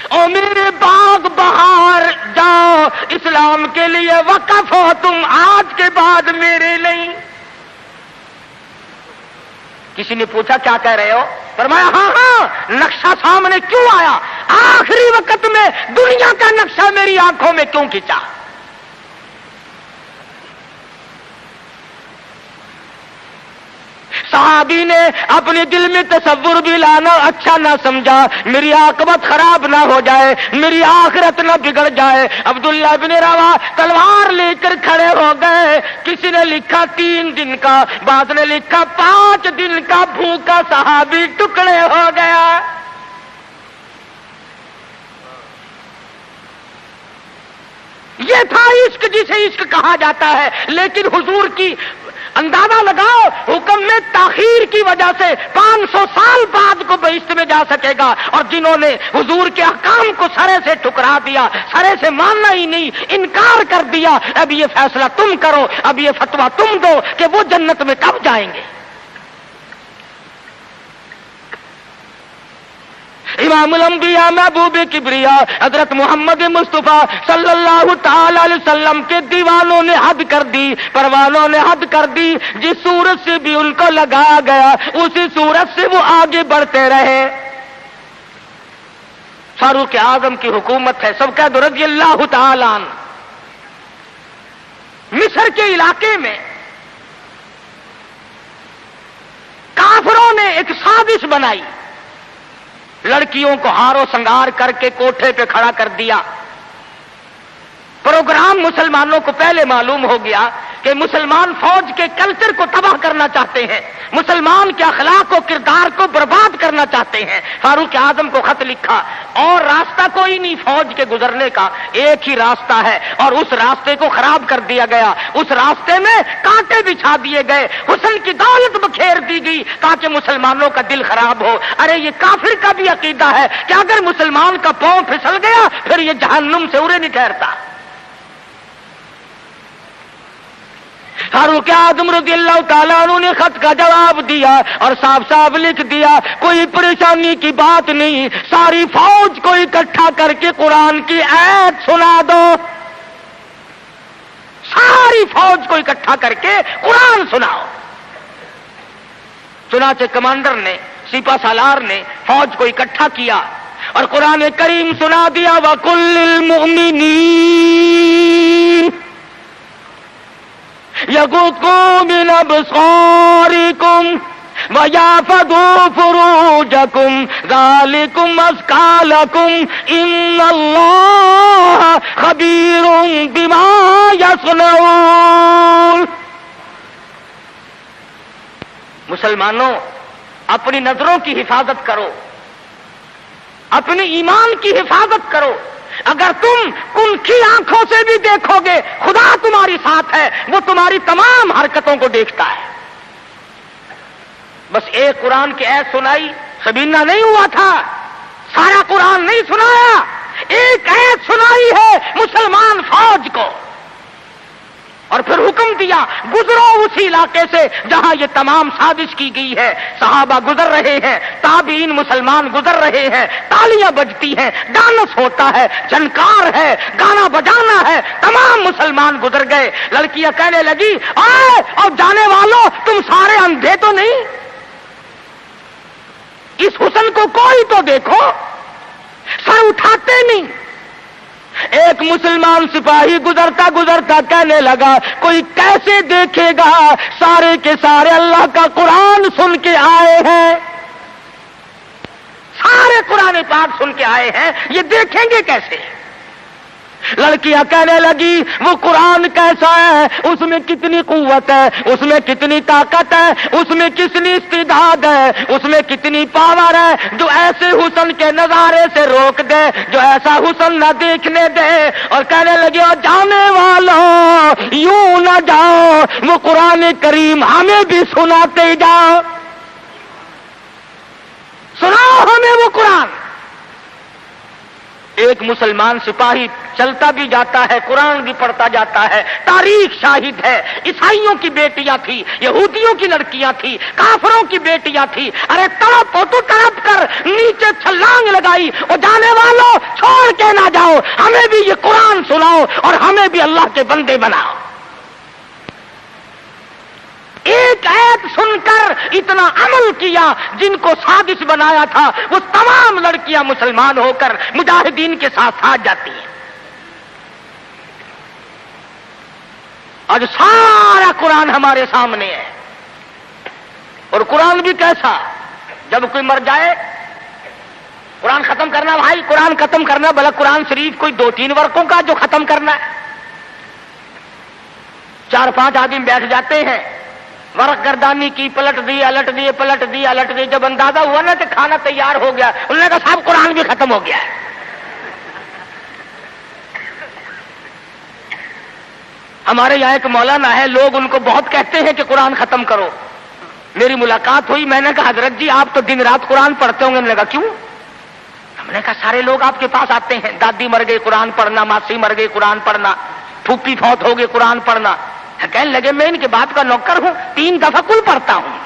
اور میرے باغ بہار جاؤ، اسلام کے لیے وقف ہو تم آج کے بعد میرے نہیں۔ کسی نے پوچھا کیا کہہ رہے ہو؟ فرمایا ہاں ہاں، نقشہ سامنے کیوں آیا؟ آخری وقت میں دنیا کا نقشہ میری آنکھوں میں کیوں کھینچا؟ صحابی نے اپنے دل میں تصور بھی لانا اچھا نہ سمجھا، میری عاقبت خراب نہ ہو جائے، میری آخرت نہ بگڑ جائے۔ عبداللہ بن روا تلوار لے کر کھڑے ہو گئے، کسی نے لکھا 3 دن کا، بعض نے لکھا 5 دن کا بھوکا صحابی ٹکڑے ہو گیا۔ یہ تھا عشق جسے عشق کہا جاتا ہے، لیکن حضور کی اندازہ لگاؤ حکم میں تاخیر کی وجہ سے 500 سال بعد کو بہشت میں جا سکے گا، اور جنہوں نے حضور کے احکام کو سرے سے ٹھکرا دیا، سرے سے ماننا ہی نہیں، انکار کر دیا، اب یہ فیصلہ تم کرو، اب یہ فتویٰ تم دو کہ وہ جنت میں کب جائیں گے۔ امام الانبیاء محبوب کبریا حضرت محمد مصطفیٰ صلی اللہ تعالی علیہ وسلم کے دیوانوں نے حد کر دی، پروانوں نے حد کر دی، جس صورت سے بھی ان کو لگایا گیا اسی صورت سے وہ آگے بڑھتے رہے۔ فاروق اعظم کی حکومت ہے، سب کہہ دو رضی اللہ تعالی عنہ۔ مصر کے علاقے میں کافروں نے ایک سازش بنائی، لڑکیوں کو ہارو سنگار کر کے کوٹھے پہ کھڑا کر دیا۔ پروگرام مسلمانوں کو پہلے معلوم ہو گیا کہ مسلمان فوج کے کلچر کو تباہ کرنا چاہتے ہیں، مسلمان کے اخلاق و کردار کو برباد کرنا چاہتے ہیں۔ فاروق اعظم کو خط لکھا، اور راستہ کوئی نہیں فوج کے گزرنے کا، ایک ہی راستہ ہے، اور اس راستے کو خراب کر دیا گیا، اس راستے میں کانٹے بچھا دیے گئے، حسن کی دولت بکھیر دی گئی تاکہ مسلمانوں کا دل خراب ہو۔ ارے یہ کافر کا بھی عقیدہ ہے کہ اگر مسلمان کا پاؤں پھسل گیا پھر یہ جہنم سے اڑے نہیں ٹھہرتا۔ فاروق اعظم رضی اللہ تعالیٰ عنہ نے خط کا جواب دیا اور صاف صاف لکھ دیا، کوئی پریشانی کی بات نہیں، ساری فوج کو اکٹھا کر کے قرآن کی آیت سنا دو، ساری فوج کو اکٹھا کر کے قرآن سناؤ۔ چنانچہ کمانڈر نے، سپہ سالار نے فوج کو اکٹھا کیا اور قرآن کریم سنا دیا، وَقُلْ لِلْمُؤْمِنِينَ يَغُضُّوا مِنْ أَبْصَارِكُمْ وَيَحْفَظُوا فُرُوجَكُمْ ذَلِكُمْ أَزْكَىٰ لَكُمْ إِنَّ اللَّهَ خَبِيرٌ بِمَا يَصْنَعُونَ۔ مسلمانوں، اپنی نظروں کی حفاظت کرو، اپنے ایمان کی حفاظت کرو۔ اگر تم ان کی آنکھوں سے بھی دیکھو گے خدا تمہاری ساتھ ہے، وہ تمہاری تمام حرکتوں کو دیکھتا ہے۔ بس ایک قرآن کی آیت سنائی، سبینہ نہیں ہوا تھا، سارا قرآن نہیں سنایا، ایک آیت سنائی ہے مسلمان فوج کو، اور پھر حکم دیا گزرو اسی علاقے سے جہاں یہ تمام سازش کی گئی ہے۔ صحابہ گزر رہے ہیں، تابعین مسلمان گزر رہے ہیں، تالیاں بجتی ہیں، ڈانس ہوتا ہے، جھنکار ہے، گانا بجانا ہے، تمام مسلمان گزر گئے۔ لڑکیاں کہنے لگی، آئے اور جانے والوں تم سارے اندھے تو نہیں؟ اس حسن کو کوئی تو دیکھو، سر اٹھاتے نہیں۔ ایک مسلمان سپاہی گزرتا گزرتا کہنے لگا، کوئی کیسے دیکھے گا، سارے کے سارے اللہ کا قرآن سن کے آئے ہیں، سارے قرآن پاک سن کے آئے ہیں، یہ دیکھیں گے کیسے؟ لڑکیاں کہنے لگی، وہ قرآن کیسا ہے، اس میں کتنی قوت ہے، اس میں کتنی طاقت ہے، اس میں کتنی استعداد ہے، اس میں کتنی پاور ہے، جو ایسے حسن کے نظارے سے روک دے، جو ایسا حسن نہ دیکھنے دے۔ اور کہنے لگے، اور جانے والوں یوں نہ جاؤ، وہ قرآن کریم ہمیں بھی سناتے جاؤ، سناؤ ہمیں وہ قرآن۔ ایک مسلمان سپاہی چلتا بھی جاتا ہے، قرآن بھی پڑھتا جاتا ہے۔ تاریخ شاہد ہے، عیسائیوں کی بیٹیاں تھی، یہودیوں کی لڑکیاں تھی، کافروں کی بیٹیاں تھی، ارے تڑپ ہو تو تڑپ کر نیچے چھلانگ لگائی، اور جانے والوں چھوڑ کے نہ جاؤ، ہمیں بھی یہ قرآن سناؤ اور ہمیں بھی اللہ کے بندے بناؤ۔ ایک آیت سن کر اتنا عمل کیا، جن کو سازش بنایا تھا وہ تمام لڑکیاں مسلمان ہو کر مجاہدین کے ساتھ ساتھ جاتی ہیں۔ آج سارا قرآن ہمارے سامنے ہے، اور قرآن بھی کیسا، جب کوئی مر جائے قرآن ختم کرنا، بھائی قرآن ختم کرنا، بھلا قرآن شریف کوئی 2-3 ورقوں کا جو ختم کرنا ہے؟ 4-5 آدمی بیٹھ جاتے ہیں، ورق گردانی کی، پلٹ دی الٹ دیے، پلٹ دی الٹ دی، جب اندازہ ہوا نا کہ کھانا تیار ہو گیا، انہوں نے کہا صاحب قرآن بھی ختم ہو گیا ہے۔ ہمارے یہاں ایک مولانا ہے، لوگ ان کو بہت کہتے ہیں کہ قرآن ختم کرو۔ میری ملاقات ہوئی، میں نے کہا حضرت جی آپ تو دن رات قرآن پڑھتے ہوں گے؟ انہوں نے کہا کیوں؟ ہم نے کہا سارے لوگ آپ کے پاس آتے ہیں، دادی مر گئی قرآن پڑھنا، ماسی مر گئی قرآن پڑھنا، پھوپھی فوت ہو گئی قرآن پڑھنا۔ کہنے لگے میں ان کے بات کا نوکر ہوں، 3 دفعہ کل پڑھتا ہوں۔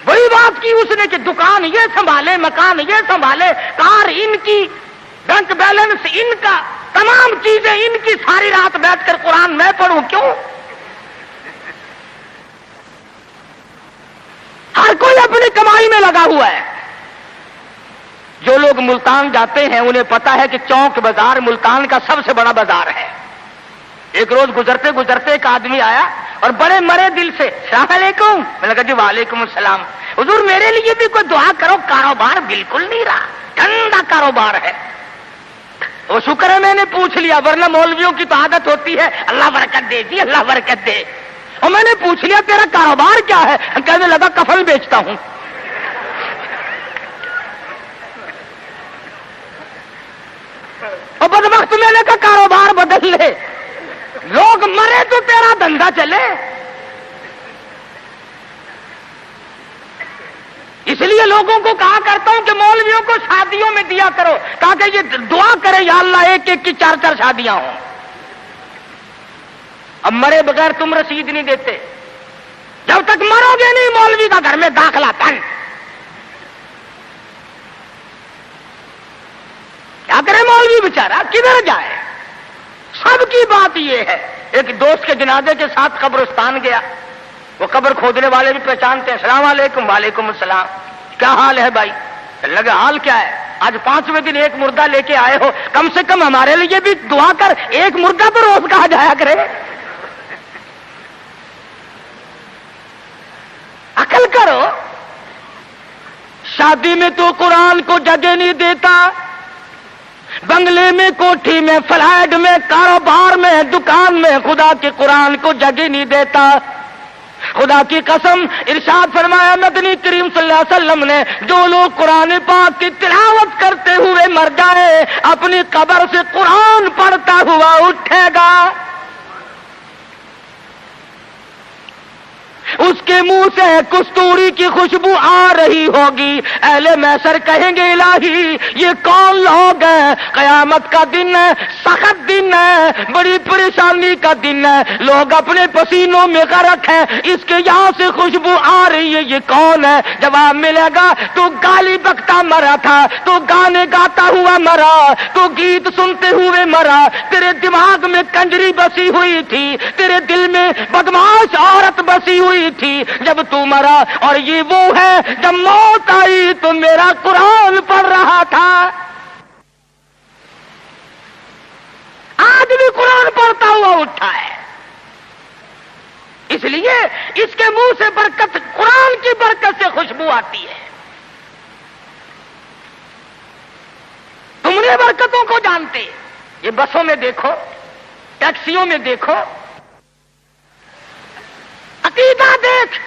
بڑی بات کی اس نے کہ دکان یہ سنبھالے، مکان یہ سنبھالے، کار ان کی، بینک بیلنس ان کا، تمام چیزیں ان کی، ساری رات بیٹھ کر قرآن میں پڑھوں کیوں؟ ہر کوئی اپنی کمائی میں لگا ہوا ہے۔ جو لوگ ملتان جاتے ہیں انہیں پتا ہے کہ چوک بازار ملتان کا سب سے بڑا بازار ہے، ایک روز گزرتے گزرتے ایک آدمی آیا اور بڑے مرے دل سے السلام علیکم. میں نے کہا جی وعلیکم السلام. حضور میرے لیے بھی کوئی دعا کرو, کاروبار بالکل نہیں رہا, ٹھنڈا کاروبار ہے. وہ شکر ہے میں نے پوچھ لیا, ورنہ مولویوں کی تو عادت ہوتی ہے اللہ برکت دے جی اللہ برکت دے. اور میں نے پوچھ لیا تیرا کاروبار کیا ہے؟ کہنے لگا کفن بیچتا ہوں. اور بدبخت میں نے کہا کاروبار بدل لے, لوگ مرے تو تیرا دھندا چلے. اس لیے لوگوں کو کہا کرتا ہوں کہ مولویوں کو شادیوں میں دیا کرو تاکہ یہ دعا کرے یا اللہ ایک ایک کی 4 شادیاں ہوں. اب مرے بغیر تم رسید نہیں دیتے, جب تک مرو گے نہیں مولوی کا گھر میں داخلہ تن. کیا کرے مولوی بیچارہ, کدھر جائے؟ سب کی بات یہ ہے. ایک دوست کے جنازے کے ساتھ قبرستان گیا, وہ قبر کھودنے والے بھی پہچانتے ہیں. السلام علیکم. وعلیکم السلام. کیا حال ہے بھائی؟ لگا حال کیا ہے, آج 5ویں دن ایک مردہ لے کے آئے ہو, کم سے کم ہمارے لیے بھی دعا کر, ایک مردہ تو روز کہا جایا کرے. عقل کرو. شادی میں تو قرآن کو جگہ نہیں دیتا, بنگلے میں, کوٹھی میں, فلیٹ میں, کاروبار میں, دکان میں خدا کے قرآن کو جگہ نہیں دیتا. خدا کی قسم ارشاد فرمایا مدنی کریم صلی اللہ علیہ وسلم نے, جو لوگ قرآن پاک کی تلاوت کرتے ہوئے مر جائے اپنی قبر سے قرآن پڑھتا ہوا اٹھے گا, اس کے منہ سے کستوری کی خوشبو آ رہی ہوگی. اہل محشر کہیں گے الہی یہ کون لوگ ہیں؟ قیامت کا دن ہے, سخت دن ہے, بڑی پریشانی کا دن ہے, لوگ اپنے پسینوں میں غرق ہیں, اس کے یہاں سے خوشبو آ رہی ہے, یہ کون ہے؟ جواب ملے گا تو گالی بکتا مرا تھا, تو گانے گاتا ہوا مرا, تو گیت سنتے ہوئے مرا, تیرے دماغ میں کنجری بسی ہوئی تھی, تیرے دل میں بدماش عورت بسی ہوئی تھی جب تو مرا, اور یہ وہ ہے جب موت آئی تو میرا قرآن پڑھ رہا تھا. آج بھی قرآن پڑھتا ہوا اٹھا ہے. اس لیے اس کے منہ سے برکت, قرآن کی برکت سے خوشبو آتی ہے. تم نے برکتوں کو جانتے, یہ بسوں میں دیکھو, ٹیکسیوں میں دیکھو, عقیدہ دیکھ,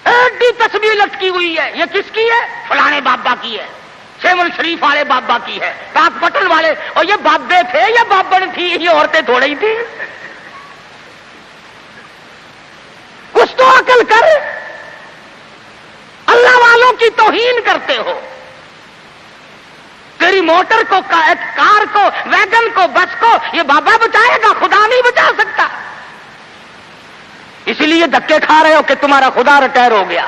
ایڈی تصویر لٹکی ہوئی ہے, یہ کس کی ہے؟ فلانے بابا کی ہے, شیمن شریف والے بابا کی ہے, پاک پٹن والے, اور یہ بابے تھے یا بابن تھی, یہ عورتیں تھوڑی تھی. کچھ تو عقل کر, اللہ والوں کی توہین کرتے ہو. تیری موٹر کو, کار کو, ویگن کو, بس کو یہ بابا بچائے گا, خدا نہیں بچا سکتا. اسی لیے دھکے کھا رہے ہو کہ تمہارا خدا ریٹائر ہو گیا.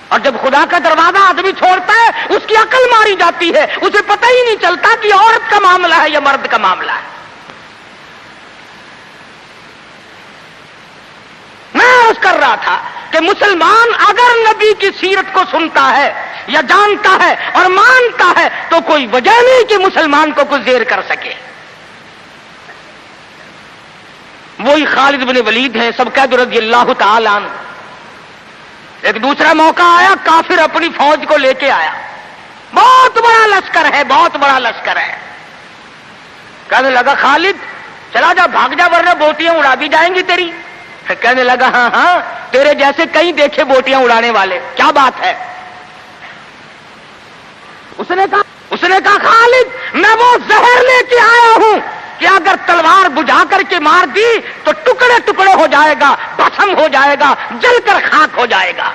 اور جب خدا کا دروازہ آدمی چھوڑتا ہے اس کی عقل ماری جاتی ہے, اسے پتہ ہی نہیں چلتا کہ عورت کا معاملہ ہے یا مرد کا معاملہ ہے. میں عرض کر رہا تھا کہ مسلمان اگر نبی کی سیرت کو سنتا ہے یا جانتا ہے اور مانتا ہے تو کوئی وجہ نہیں کہ مسلمان کو کچھ زیر کر سکے. وہی خالد بن ولید ہیں سب قید رضی اللہ تعالی عنہ. ایک دوسرا موقع آیا, کافر اپنی فوج کو لے کے آیا, بہت بڑا لشکر ہے, بہت بڑا لشکر ہے. کہنے لگا خالد چلا جا, بھاگ جا, ورنہ بوٹیاں اڑا دی جائیں گی تیری. کہنے لگا ہاں ہاں, تیرے جیسے کئی دیکھے بوٹیاں اڑانے والے, کیا بات ہے؟ اس نے کہا خالد میں وہ زہر لے کے آیا ہوں کہ اگر تلوار بجھا کر کے مار دی تو ٹکڑے ٹکڑے ہو جائے گا, بھسم ہو جائے گا, جل کر خاک ہو جائے گا.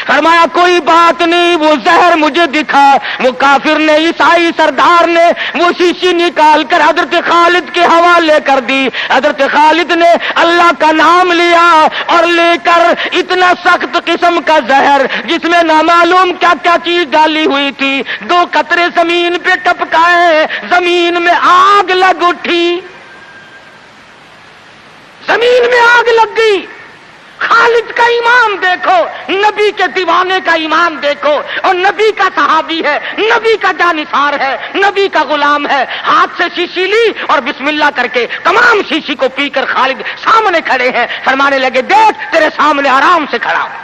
فرمایا کوئی بات نہیں, وہ زہر مجھے دکھا. وہ کافر نے, عیسائی سردار نے وہ شیشی نکال کر حضرت خالد کے حوالے کر دی. حضرت خالد نے اللہ کا نام لیا اور لے کر اتنا سخت قسم کا زہر جس میں نامعلوم کیا کیا چیز ڈالی ہوئی تھی, 2 قطرے زمین پہ ٹپکائے, زمین میں آگ لگ اٹھی, زمین میں آگ لگ گئی. خالد کا ایمان دیکھو، نبی کے دیوانے کا ایمان دیکھو، اور نبی کا صحابی ہے، نبی کا جانثار ہے، نبی کا غلام ہے. ہاتھ سے شیشی لی اور بسم اللہ کر کے تمام شیشی کو پی کر خالد سامنے کھڑے ہیں. فرمانے لگے دیکھ تیرے سامنے آرام سے کھڑا ہوں.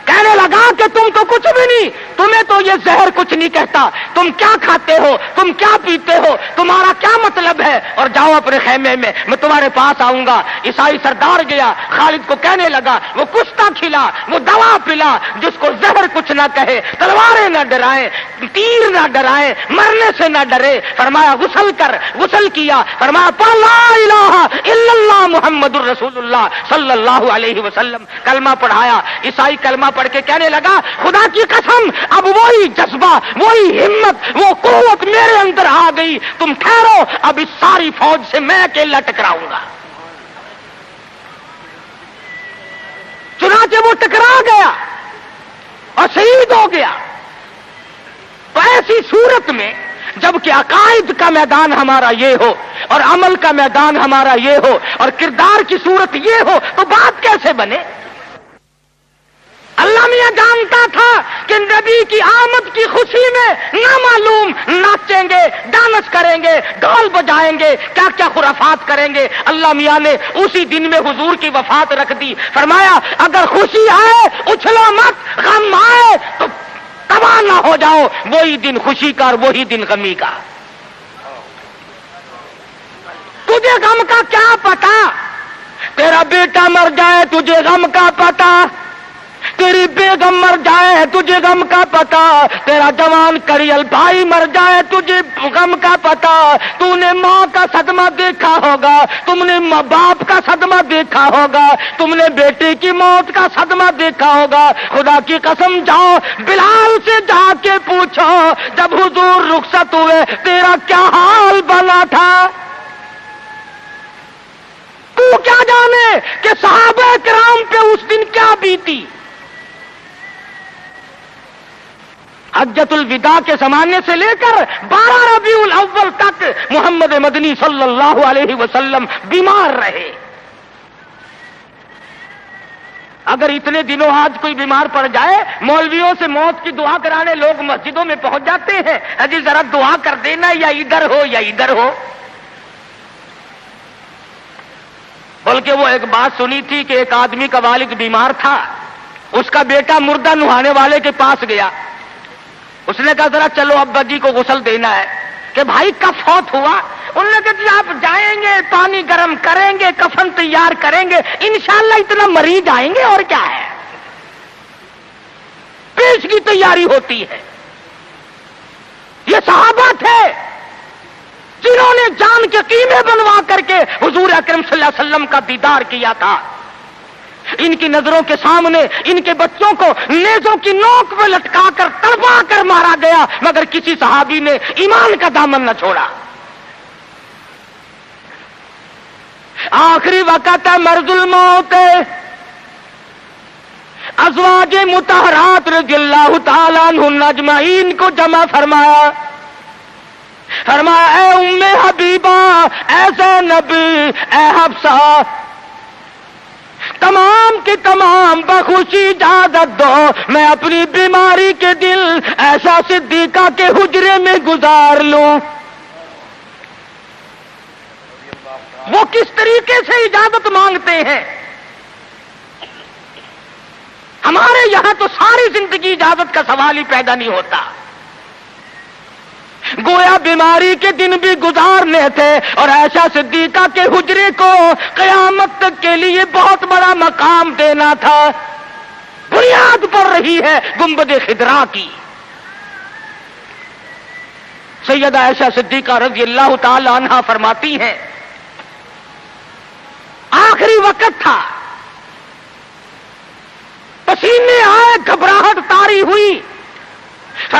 کہنے لگا کہ تم تو کچھ بھی نہیں، تمہیں تو یہ زہر کچھ نہیں کہتا، تم کیا کھاتے ہو، تم کیا پیتے ہو، تمہارا کیا مطلب ہے، اور جاؤ اپنے خیمے میں تمہارے پاس آؤں گا. عیسائی سردار گیا، خالد کو کہنے لگا وہ کشتہ کھلا، وہ دوا پلا جس کو زہر کچھ نہ کہے، تلواریں نہ ڈرائیں، تیر نہ ڈرائیں، مرنے سے نہ ڈرے. فرمایا غسل کر، غسل کیا. فرمایا لا الہ الا اللہ محمد الرسول اللہ صلی اللہ علیہ وسلم. کلمہ پڑھایا. عیسائی کلمہ پڑھ کے کہنے لگا خدا کی قسم اب وہی جذبہ، وہی ہمت، وہ قوت میرے اندر آ گئی. تم ٹھہرو، اب اس ساری فوج سے میں اکیلا ٹکراؤں گا. چنانچہ وہ ٹکرا گیا اور شہید ہو گیا. تو ایسی صورت میں جب کہ عقائد کا میدان ہمارا یہ ہو اور عمل کا میدان ہمارا یہ ہو اور کردار کی صورت یہ ہو تو بات کیسے بنے؟ اللہ میاں جانتا تھا کہ نبی کی آمد کی خوشی میں نامعلوم ناچیں گے، ڈانس کریں گے، ڈھول بجائیں گے، کیا کیا خرافات کریں گے. اللہ میاں نے اسی دن میں حضور کی وفات رکھ دی. فرمایا اگر خوشی آئے اچھلو مت، غم آئے تو تباہ نہ ہو جاؤ. وہی دن خوشی کا اور وہی دن غمی کا. تجھے غم کا کیا پتا؟ تیرا بیٹا مر جائے تجھے غم کا پتا، تیری بیگم مر جائے تجھے غم کا پتا، تیرا جوان کریل بھائی مر جائے تجھے غم کا پتا. تو نے ماں کا صدمہ دیکھا ہوگا، تم نے ماں باپ کا صدمہ دیکھا ہوگا، تم نے بیٹے کی موت کا صدمہ دیکھا ہوگا. خدا کی قسم جاؤ بلال سے جا کے پوچھو جب حضور رخصت ہوئے تیرا کیا حال بنا تھا. تو کیا جانے کہ صحابہ کرام پہ اس دن کیا بیتی. حجۃ الوداع کے زمانے سے لے کر 12 ربیع الاول تک محمد مدنی صلی اللہ علیہ وسلم بیمار رہے. اگر اتنے دنوں آج کوئی بیمار پڑ جائے، مولویوں سے موت کی دعا کرانے لوگ مسجدوں میں پہنچ جاتے ہیں، اجی ذرا دعا کر دینا یا ادھر ہو یا ادھر ہو. بلکہ وہ ایک بات سنی تھی کہ ایک آدمی کا والد بیمار تھا، اس کا بیٹا مردہ نہانے والے کے پاس گیا. اس نے کہا ذرا چلو ابا جی کو غسل دینا ہے کہ بھائی کب فوت ہوا. انہوں نے کہا جی آپ جائیں گے، پانی گرم کریں گے، کفن تیار کریں گے، انشاءاللہ اتنا مریض آئیں گے اور کیا ہے. پیش کی تیاری ہوتی ہے. یہ صحابہ تھے جنہوں نے جان کے قیمے بنوا کر کے حضور اکرم صلی اللہ علیہ وسلم کا دیدار کیا تھا. ان کی نظروں کے سامنے ان کے بچوں کو نیزوں کی نوک میں لٹکا کر تڑپا کر مارا گیا، مگر کسی صحابی نے ایمان کا دامن نہ چھوڑا. آخری وقت ہے مرض الموت. ازواج مطہرات رضی اللہ تعالیٰ عنہن اجمعین کو جمع فرمایا. فرمایا اے ام حبیبہ، اے زینب، اے حفصہ، تمام کی تمام بخوشی اجازت دو میں اپنی بیماری کے دل ایسا صدیقہ کے حجرے میں گزار لوں. وہ کس طریقے سے اجازت مانگتے ہیں. ہمارے یہاں تو ساری زندگی اجازت کا سوال ہی پیدا نہیں ہوتا. گویا بیماری کے دن بھی گزارنے تھے اور ایسا صدیقہ کے حجرے کو قیامت تک کے لیے بہت بڑا مقام دینا تھا. بنیاد پڑ رہی ہے گنبد خضرا کی. سیدہ عائشہ صدیقہ رضی اللہ تعالی عنہا فرماتی ہیں آخری وقت تھا، پسینے آئے، گھبراہٹ طاری ہوئی.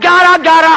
11-11